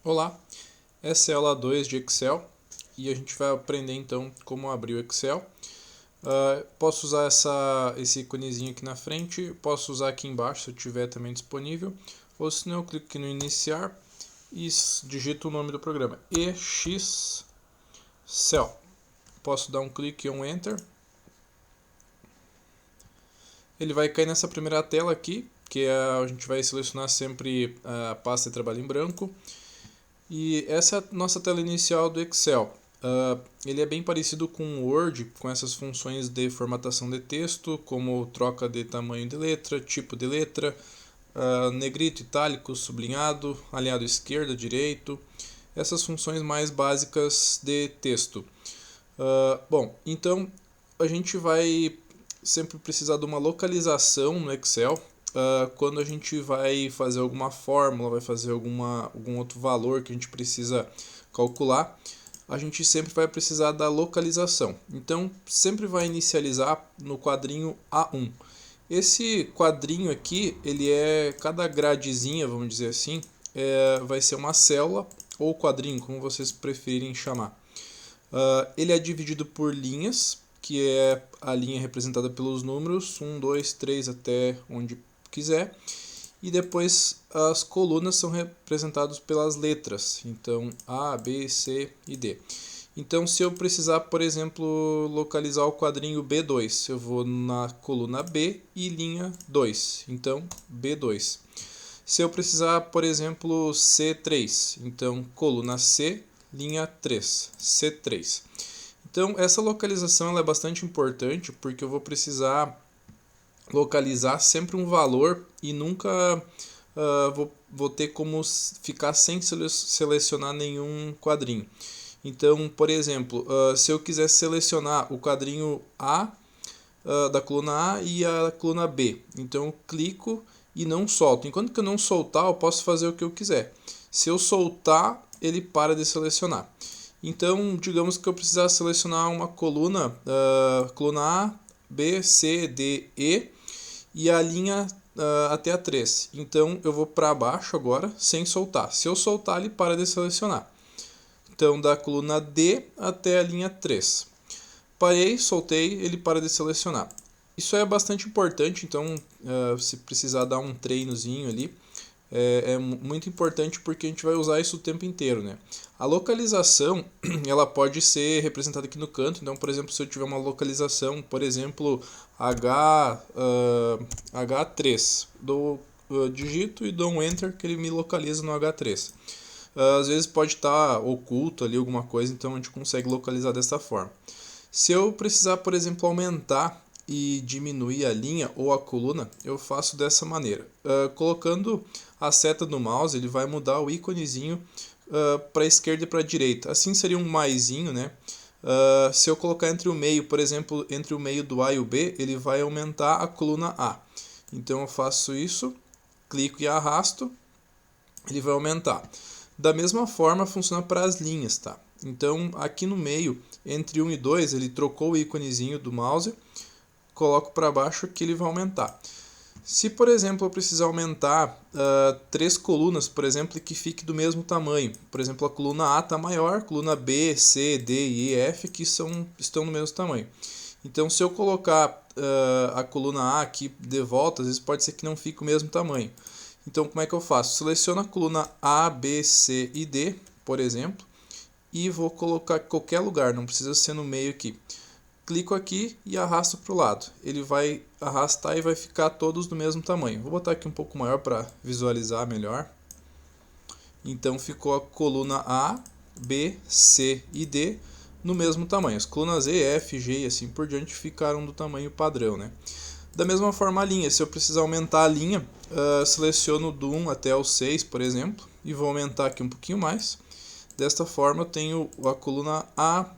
Olá, essa é a aula 2 de Excel e a gente vai aprender então como abrir o Excel. Posso usar esse íconezinho aqui na frente, posso usar aqui embaixo se eu tiver também disponível, ou se não eu clico aqui no iniciar e digito o nome do programa, Excel. Posso dar um clique e um Enter. Ele vai cair nessa primeira tela aqui, que a gente vai selecionar sempre a pasta de trabalho em branco. E essa é a nossa tela inicial do Excel. Ele é bem parecido com o Word, com essas funções de formatação de texto, como troca de tamanho de letra, tipo de letra, negrito, itálico, sublinhado, alinhado esquerdo, direito, essas funções mais básicas de texto. Bom, então a gente vai sempre precisar de uma localização no Excel. Quando a gente vai fazer alguma fórmula, vai fazer algum outro valor que a gente precisa calcular, a gente sempre vai precisar da localização. Então, sempre vai inicializar no quadrinho A1. Esse quadrinho aqui, cada gradezinha, vamos dizer assim, vai ser uma célula ou quadrinho, como vocês preferirem chamar. Ele é dividido por linhas, que é a linha representada pelos números 1, 2, 3 até onde quiser. E depois as colunas são representadas pelas letras, então A, B, C e D. Então, se eu precisar, por exemplo, localizar o quadrinho B2, eu vou na coluna B e linha 2, então B2. Se eu precisar, por exemplo, C3, então coluna C, linha 3, C3. Então, essa localização ela é bastante importante porque eu vou precisar localizar sempre um valor e nunca vou ter como ficar sem selecionar nenhum quadrinho. Então, por exemplo, se eu quiser selecionar o quadrinho A da coluna A e a coluna B, então eu clico e não solto. Enquanto que eu não soltar, eu posso fazer o que eu quiser. Se eu soltar, ele para de selecionar. Então, digamos que eu precisasse selecionar uma coluna, coluna A, B, C, D, E e a linha até a 3. Então, eu vou para baixo agora, sem soltar. Se eu soltar, ele para de selecionar. Então, da coluna D até a linha 3. Parei, soltei, ele para de selecionar. Isso é bastante importante, então, se precisar dar um treinozinho ali, é muito importante porque a gente vai usar isso o tempo inteiro, né? A localização ela pode ser representada aqui no canto. Então, por exemplo, se eu tiver uma localização, por exemplo, H3, dou digito e dou um enter que ele me localiza no H3. Às vezes pode estar oculto ali alguma coisa, então a gente consegue localizar dessa forma. Se eu precisar, por exemplo, aumentar e diminuir a linha ou a coluna, eu faço dessa maneira. Colocando a seta do mouse, ele vai mudar o íconezinho para a esquerda e para a direita. Assim seria um maisinho, né? Se eu colocar entre o meio, por exemplo, entre o meio do A e o B, ele vai aumentar a coluna A. Então eu faço isso, clico e arrasto, ele vai aumentar. Da mesma forma funciona para as linhas, tá? Então aqui no meio, entre 1 e 2, ele trocou o íconezinho do mouse, coloco para baixo que ele vai aumentar. Se, por exemplo, eu precisar aumentar 3 colunas, por exemplo, e que fique do mesmo tamanho. Por exemplo, a coluna A está maior, coluna B, C, D, E, F, que estão no mesmo tamanho. Então, se eu colocar a coluna A aqui de volta, às vezes pode ser que não fique o mesmo tamanho. Então, como é que eu faço? Seleciono a coluna A, B, C e D, por exemplo, e vou colocar em qualquer lugar, não precisa ser no meio aqui. Clico aqui e arrasto para o lado. Ele vai arrastar e vai ficar todos do mesmo tamanho. Vou botar aqui um pouco maior para visualizar melhor. Então ficou a coluna A, B, C e D no mesmo tamanho. As colunas E, F, G e assim por diante ficaram do tamanho padrão, né? Da mesma forma a linha, se eu precisar aumentar a linha, seleciono do 1 até o 6, por exemplo, e vou aumentar aqui um pouquinho mais. Desta forma eu tenho a coluna A,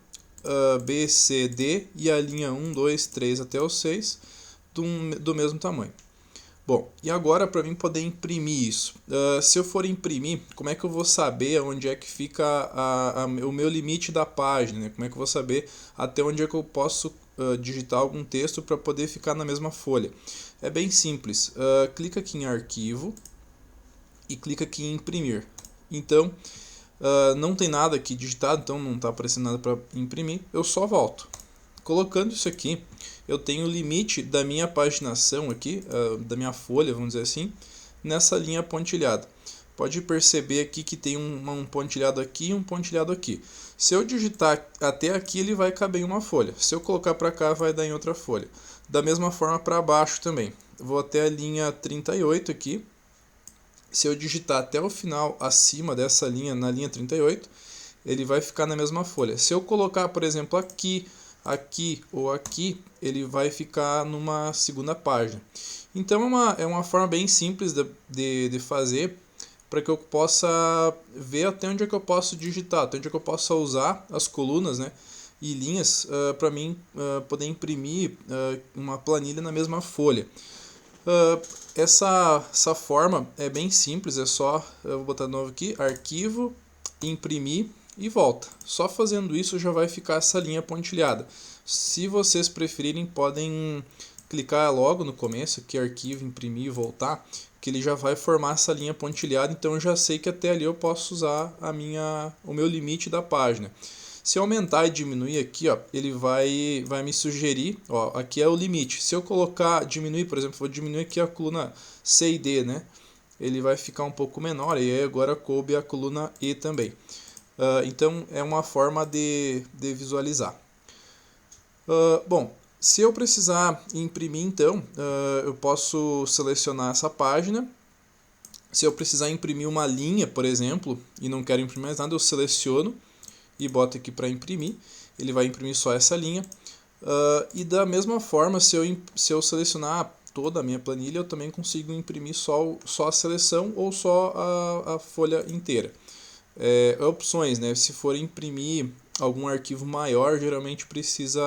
B, C, D e a linha 1, 2, 3 até o 6 do mesmo tamanho. Bom, e agora para mim poder imprimir isso. Se eu for imprimir, como é que eu vou saber onde é que fica o meu limite da página? Né? Como é que eu vou saber até onde é que eu posso digitar algum texto para poder ficar na mesma folha? É bem simples. Clica aqui em arquivo e clica aqui em imprimir. Então, não tem nada aqui digitado, então não está aparecendo nada para imprimir, eu só volto. Colocando isso aqui, eu tenho o limite da minha paginação aqui, da minha folha, vamos dizer assim, nessa linha pontilhada. Pode perceber aqui que tem um pontilhado aqui e um pontilhado aqui. Se eu digitar até aqui, ele vai caber em uma folha. Se eu colocar para cá, vai dar em outra folha. Da mesma forma para baixo também. Vou até a linha 38 aqui. Se eu digitar até o final acima dessa linha, na linha 38, ele vai ficar na mesma folha. Se eu colocar, por exemplo, aqui, aqui ou aqui, ele vai ficar numa segunda página. Então é uma forma bem simples de fazer, para que eu possa ver até onde é que eu posso digitar, até onde é que eu possa usar as colunas, né, e linhas para mim poder imprimir uma planilha na mesma folha. Essa forma é bem simples, é só, eu vou botar de novo aqui, arquivo, imprimir e volta. Só fazendo isso já vai ficar essa linha pontilhada. Se vocês preferirem, podem clicar logo no começo, aqui arquivo, imprimir e voltar, que ele já vai formar essa linha pontilhada, então eu já sei que até ali eu posso usar o meu limite da página. Se eu aumentar e diminuir aqui, ó, ele vai me sugerir, ó, aqui é o limite. Se eu colocar, diminuir, por exemplo, vou diminuir aqui a coluna C e D, né? Ele vai ficar um pouco menor, e aí agora coube a coluna E também. Então é uma forma de visualizar. Bom, se eu precisar imprimir, então, eu posso selecionar essa página. Se eu precisar imprimir uma linha, por exemplo, e não quero imprimir mais nada, eu seleciono e boto aqui para imprimir. Ele vai imprimir só essa linha. E da mesma forma, se eu selecionar toda a minha planilha, eu também consigo imprimir só a seleção ou só a folha inteira. Opções, né? Se for imprimir algum arquivo maior, geralmente precisa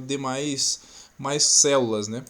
de mais células, né?